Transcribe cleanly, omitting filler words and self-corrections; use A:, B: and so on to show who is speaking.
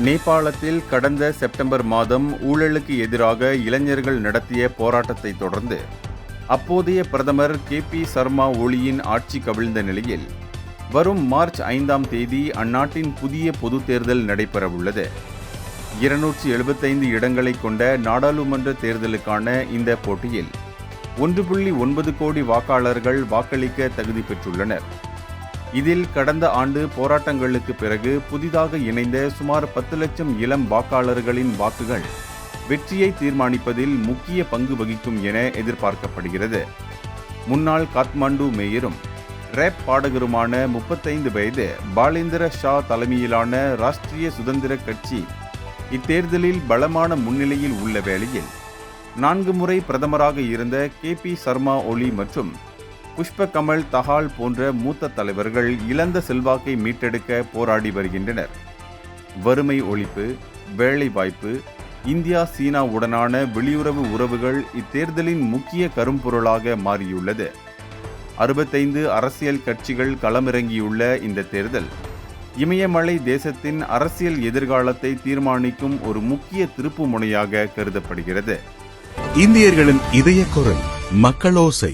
A: நேபாளத்தில் கடந்த செப்டம்பர் மாதம் ஊழலுக்கு எதிராக இளைஞர்கள் நடத்திய போராட்டத்தை தொடர்ந்து அப்போதைய பிரதமர் KP சர்மா ஒளியின் ஆட்சி கவிழ்ந்த நிலையில் வரும் மார்ச் 5ஆம் தேதி அந்நாட்டின் புதிய பொதுத் தேர்தல் நடைபெறவுள்ளது. 275 இடங்களை கொண்ட நாடாளுமன்ற தேர்தலுக்கான இந்த போட்டியில் 1.9 கோடி வாக்காளர்கள் வாக்களிக்க தகுதி பெற்றுள்ளனர். இதில் கடந்த ஆண்டு போராட்டங்களுக்கு பிறகு புதிதாக இணைந்த சுமார் 10 லட்சம் இளம் வாக்காளர்களின் வாக்குகள் வெற்றியை தீர்மானிப்பதில் முக்கிய பங்கு வகிக்கும் என எதிர்பார்க்கப்படுகிறது. முன்னாள் காத்மாண்டு மேயரும் ரேப் பாடகருமான 35 வயது பாலேந்திர ஷா தலைமையிலான ராஷ்டிரிய சுதந்திர கட்சி இத்தேர்தலில் பலமான முன்னிலையில் உள்ள வேளையில் 4 முறை பிரதமராக இருந்த KP சர்மா ஒளி மற்றும் புஷ்ப கமல் தஹால் போன்ற மூத்த தலைவர்கள் இழந்த செல்வாக்கை மீட்டெடுக்க போராடி வருகின்றனர். வறுமை ஒழிப்பு, வேலைவாய்ப்பு, இந்தியா சீனா உடனான வெளியுறவு உறவுகள் இத்தேர்தலின் முக்கிய கரும்பொருளாக மாறியுள்ளது. 65 அரசியல் கட்சிகள் களமிறங்கியுள்ள இந்த தேர்தல் இமயமலை தேசத்தின் அரசியல் எதிர்காலத்தை தீர்மானிக்கும் ஒரு முக்கிய திருப்பு முனையாக கருதப்படுகிறது.
B: இந்தியர்களின் இதய குரல் மக்களோசை.